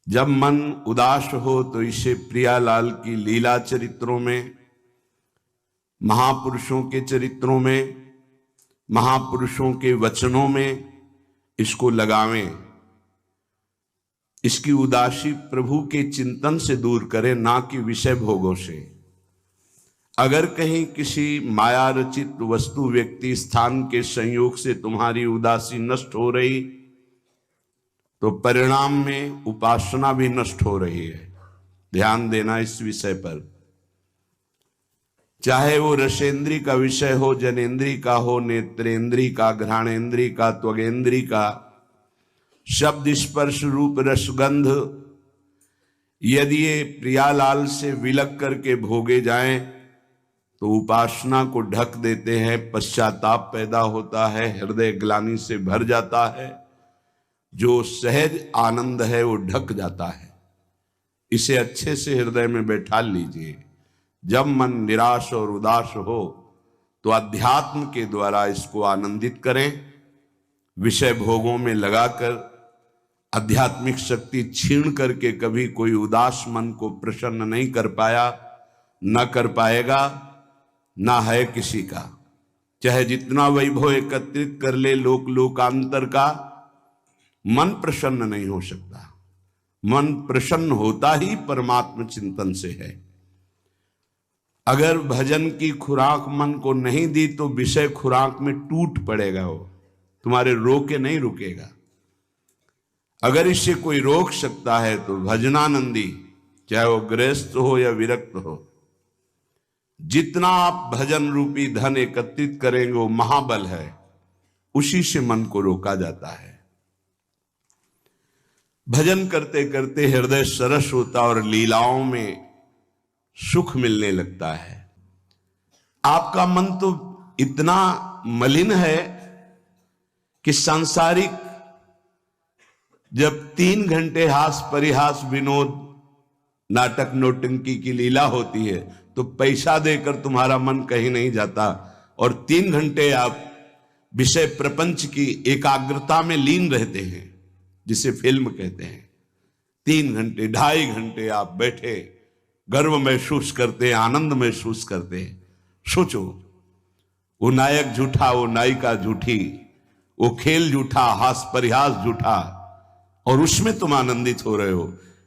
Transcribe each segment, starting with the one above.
जब मन उदास हो तो इसे प्रियालाल की लीला चरित्रों में, महापुरुषों के चरित्रों में, महापुरुषों के वचनों में इसको लगावें। इसकी उदासी प्रभु के चिंतन से दूर करें, ना कि विषय भोगों से। अगर कहीं किसी माया रचित वस्तु, व्यक्ति, स्थान के संयोग से तुम्हारी उदासी नष्ट हो रही तो परिणाम में उपासना भी नष्ट हो रही है। ध्यान देना इस विषय पर। चाहे वो रसेंद्री का विषय हो, जनेन्द्री का हो, नेत्रेंद्री का, घ्राणेन्द्री का, त्वगेन्द्री का, शब्द, स्पर्श, रूप, रसगंध, यदि ये प्रियालाल से विलग करके भोगे जाएं तो उपासना को ढक देते हैं, पश्चाताप पैदा होता है, हृदय ग्लानि से भर जाता है, जो सहज आनंद है वो ढक जाता है। इसे अच्छे से हृदय में बैठा लीजिए। जब मन निराश और उदास हो तो अध्यात्म के द्वारा इसको आनंदित करें। विषय भोगों में लगाकर आध्यात्मिक शक्ति छीन करके कभी कोई उदास मन को प्रसन्न नहीं कर पाया, न कर पाएगा, ना है किसी का। चाहे जितना वैभव एकत्रित कर ले लोक लोकांतर का, मन प्रसन्न नहीं हो सकता। मन प्रसन्न होता ही परमात्म चिंतन से है। अगर भजन की खुराक मन को नहीं दी तो विषय खुराक में टूट पड़ेगा, वो तुम्हारे रोके नहीं रुकेगा। अगर इसे कोई रोक सकता है तो भजनानंदी, चाहे वो गृहस्थ हो या विरक्त हो, जितना आप भजन रूपी धन एकत्रित करेंगे वो महाबल है, उसी से मन को रोका जाता है। भजन करते करते हृदय सरस होता और लीलाओं में सुख मिलने लगता है। आपका मन तो इतना मलिन है कि सांसारिक जब 3 घंटे हास परिहास विनोद नाटक नौटंकी की लीला होती है तो पैसा देकर तुम्हारा मन कहीं नहीं जाता और 3 घंटे आप विषय प्रपंच की एकाग्रता में लीन रहते हैं, जिसे फिल्म कहते हैं। 3 घंटे 2.5 घंटे आप बैठे गर्व महसूस करते हैं, आनंद महसूस करते हैं। सोचो, वो नायक झूठा, वो नायिका झूठी, वो खेल झूठा, हास परिहास झूठा, और उसमें तुम आनंदित हो रहे हो।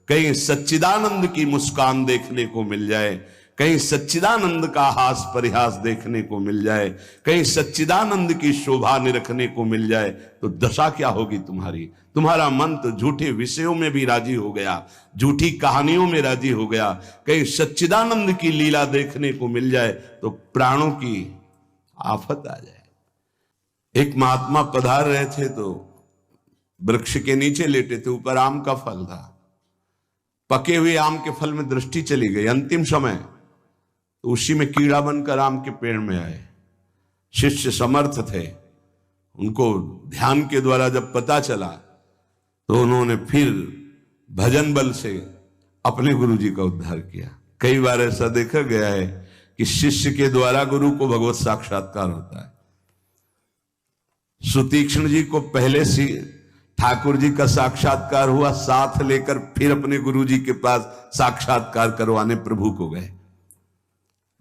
कहीं सच्चिदानंद की मुस्कान देखने को मिल जाए, कहीं सच्चिदानंद का हास परिहास देखने को मिल जाए, कहीं सच्चिदानंद की शोभा निरखने को मिल जाए तो दशा क्या होगी तुम्हारी। तुम्हारा मन तो झूठे विषयों में भी राजी हो गया, झूठी कहानियों में राजी हो गया। कहीं सच्चिदानंद की लीला देखने को मिल जाए तो प्राणों की आफत आ जाए। एक महात्मा पधार रहे थे तो वृक्ष के नीचे लेटे थे, ऊपर आम का फल था। पके हुए आम के फल में दृष्टि चली गई। अंतिम समय तो उसी में कीड़ा बनकर आम के पेड़ में आए। शिष्य समर्थ थे, उनको ध्यान के द्वारा जब पता चला तो उन्होंने फिर भजन बल से अपने गुरु जी का उद्धार किया। कई बार ऐसा देखा गया है कि शिष्य के द्वारा गुरु को भगवत साक्षात्कार होता है। सुतीक्ष्ण जी को पहले से ठाकुर जी का साक्षात्कार हुआ, साथ लेकर फिर अपने गुरु जी के पास साक्षात्कार करवाने प्रभु को गए।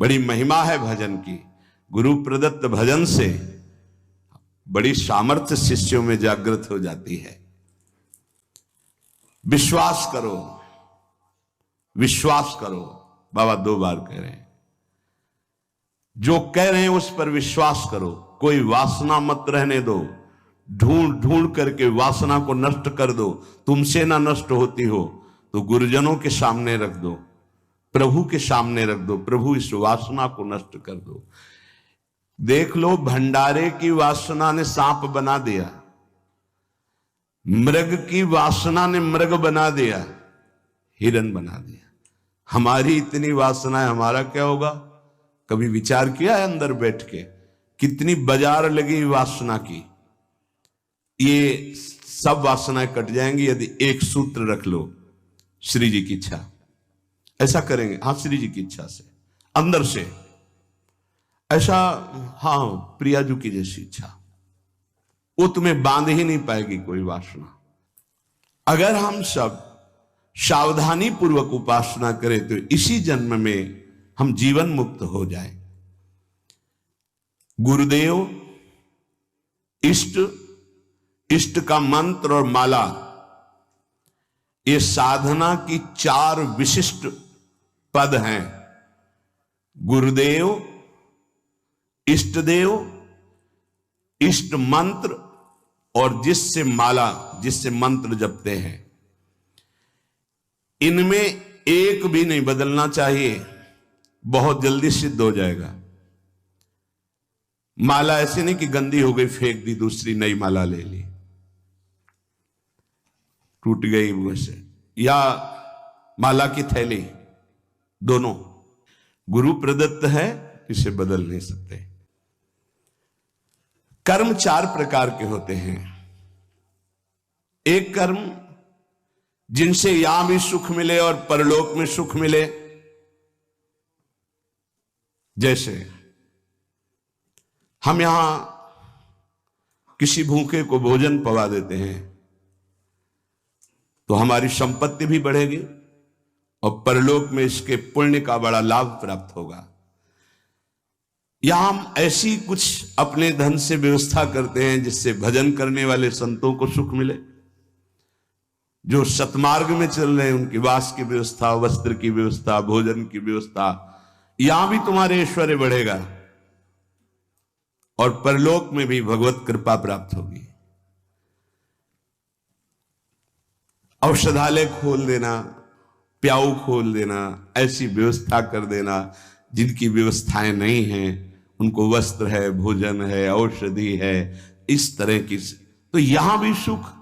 बड़ी महिमा है भजन की। गुरु प्रदत्त भजन से बड़ी सामर्थ्य शिष्यों में जागृत हो जाती है। विश्वास करो, विश्वास करो, बाबा 2 बार कह रहे हैं। जो कह रहे हैं उस पर विश्वास करो। कोई वासना मत रहने दो, ढूंढ ढूंढ करके वासना को नष्ट कर दो। तुमसे ना नष्ट होती हो तो गुरुजनों के सामने रख दो, प्रभु के सामने रख दो। प्रभु इस वासना को नष्ट कर दो। देख लो, भंडारे की वासना ने सांप बना दिया, मृग की वासना ने मृग बना दिया, हिरन बना दिया। हमारी इतनी वासना है, हमारा क्या होगा? कभी विचार किया है अंदर बैठ के कितनी बाजार लगी वासना की? ये सब वासनाएं कट जाएंगी यदि एक सूत्र रख लो, श्री जी की इच्छा। ऐसा करेंगे, हाँ, श्री जी की इच्छा से, अंदर से ऐसा, हाँ, प्रियाजू की जैसी इच्छा, वो तुम्हें बांध ही नहीं पाएगी कोई वासना। अगर हम सब सावधानी पूर्वक उपासना करें तो इसी जन्म में हम जीवन मुक्त हो जाए। गुरुदेव, इष्ट, इष्ट का मंत्र और माला, ये साधना की 4 विशिष्ट पद हैं। गुरुदेव, इष्ट देव, इष्ट मंत्र और जिससे माला, जिससे मंत्र जपते हैं, इनमें एक भी नहीं बदलना चाहिए, बहुत जल्दी सिद्ध हो जाएगा। माला ऐसे नहीं कि गंदी हो गई फेंक दी, दूसरी नई माला ले ली, टूट गई वैसे, या माला की थैली, दोनों गुरु प्रदत्त है, इसे बदल नहीं सकते। कर्म 4 प्रकार के होते हैं। एक कर्म जिनसे यहां भी सुख मिले और परलोक में सुख मिले, जैसे हम यहां किसी भूखे को भोजन पवा देते हैं तो हमारी संपत्ति भी बढ़ेगी और परलोक में इसके पुण्य का बड़ा लाभ प्राप्त होगा। या हम ऐसी कुछ अपने धन से व्यवस्था करते हैं जिससे भजन करने वाले संतों को सुख मिले, जो सतमार्ग में चल रहे हैं उनकी वास की व्यवस्था, वस्त्र की व्यवस्था, भोजन की व्यवस्था, यहां भी तुम्हारे ऐश्वर्य बढ़ेगा और परलोक में भी भगवत कृपा प्राप्त होगी। औषधालय खोल देना, प्याऊ खोल देना, ऐसी व्यवस्था कर देना जिनकी व्यवस्थाएं नहीं हैं, उनको वस्त्र है, भोजन है, औषधि है, इस तरह की, तो यहां भी सुख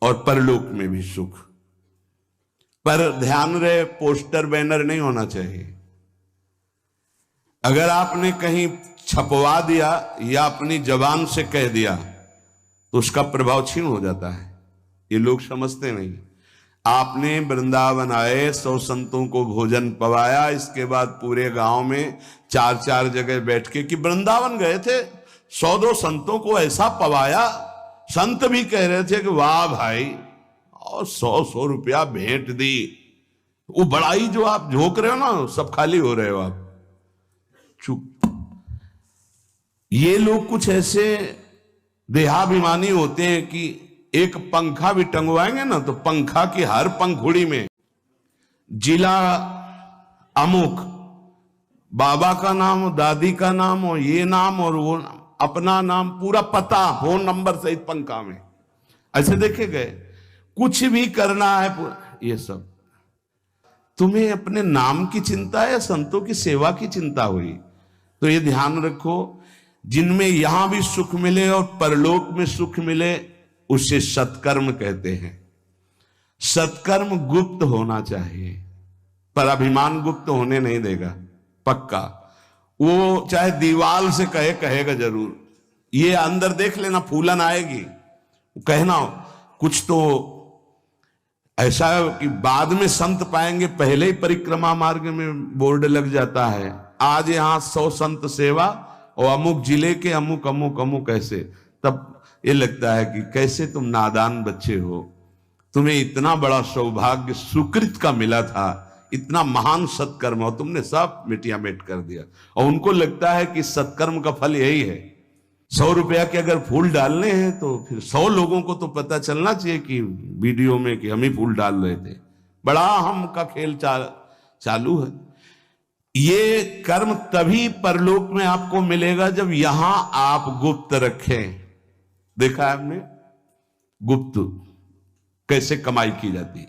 और परलोक में भी सुख। पर ध्यान रहे, पोस्टर बैनर नहीं होना चाहिए। अगर आपने कहीं छपवा दिया या अपनी जबान से कह दिया तो उसका प्रभाव क्षीण हो जाता है, ये लोग समझते नहीं। आपने वृंदावन आए, 100 संतों को भोजन पवाया, इसके बाद पूरे गांव में 4-4 जगह बैठ के कि वृंदावन गए थे, 100-2 संतों को ऐसा पवाया, संत भी कह रहे थे कि वाह भाई, और 100-100 रुपया भेंट दी। वो बड़ाई जो आप झोंक रहे हो ना, सब खाली हो रहे हो आप, चुप। ये लोग कुछ ऐसे देहाभिमानी होते हैं कि एक पंखा भी टंगवाएंगे ना तो पंखा की हर पंखुड़ी में जिला अमुक, बाबा का नाम, दादी का नाम और ये नाम और वो नाम, अपना नाम, पूरा पता, फोन नंबर सहित पंखा में, ऐसे देखे गए। कुछ भी करना है ये सब। तुम्हें अपने नाम की चिंता है या संतों की सेवा की चिंता हुई? तो ये ध्यान रखो, जिनमें यहां भी सुख मिले और परलोक में सुख मिले उसे सत्कर्म कहते हैं। सत्कर्म गुप्त होना चाहिए, पर अभिमान गुप्त होने नहीं देगा, पक्का। वो चाहे दीवाल से कहेगा जरूर। ये अंदर देख लेना, फूलन आएगी, कहना कुछ तो ऐसा कि बाद में संत पाएंगे, पहले ही परिक्रमा मार्ग में बोर्ड लग जाता है, आज यहां 100 संत सेवा और अमुक जिले के अमुक अमुक अमुक, ऐसे। तब ये लगता है कि कैसे तुम नादान बच्चे हो, तुम्हें इतना बड़ा सौभाग्य सुकृत का मिला था, इतना महान सत्कर्म, और तुमने सब मिटिया मेट कर दिया। और उनको लगता है कि सत्कर्म का फल यही है। 100 रुपया के अगर फूल डालने हैं तो फिर 100 लोगों को तो पता चलना चाहिए कि वीडियो में कि हम ही फूल डाल रहे थे। बड़ा हम का खेल चालू है। ये कर्म तभी परलोक में आपको मिलेगा जब यहां आप गुप्त रखें। देखा है आपने गुप्त कैसे कमाई की जाती।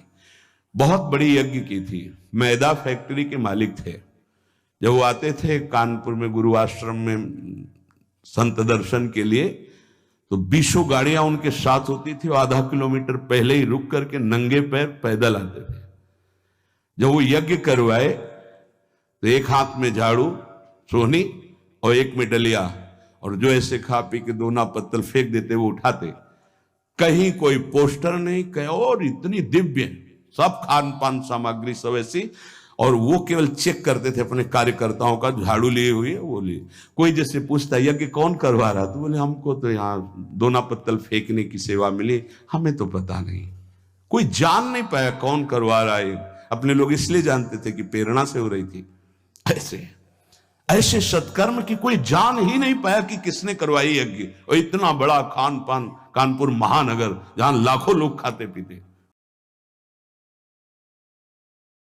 बहुत बड़ी यज्ञ की थी, मैदा फैक्ट्री के मालिक थे। जब वो आते थे कानपुर में गुरु आश्रम में संत दर्शन के लिए, तो 20 गाड़ियां उनके साथ होती थी, आधा किलोमीटर पहले ही रुक करके नंगे पैर पैदल आते थे। जब वो यज्ञ करवाए तो एक हाथ में झाड़ू सोहनी और एक में डलिया, और जो ऐसे खा पी के दोना पत्तल फेंक देते वो उठाते। कहीं कोई पोस्टर नहीं, कहीं और इतनी दिव्य सब खान पान सामग्री सब ऐसी, और वो केवल चेक करते थे अपने कार्यकर्ताओं का, झाड़ू लिए हुए वो लिए। कोई जैसे पूछता यज्ञ कौन करवा रहा, तो बोले हमको तो यहाँ दोना पत्तल फेंकने की सेवा मिली, हमें तो पता नहीं। कोई जान नहीं पाया कौन करवा रहा है। अपने लोग इसलिए जानते थे कि प्रेरणा से हो रही थी। ऐसे ऐसे सत्कर्म की कोई जान ही नहीं पाया कि किसने करवाई यज्ञ। और इतना बड़ा खान पान, कानपुर महानगर, जहां लाखों लोग खाते पीते,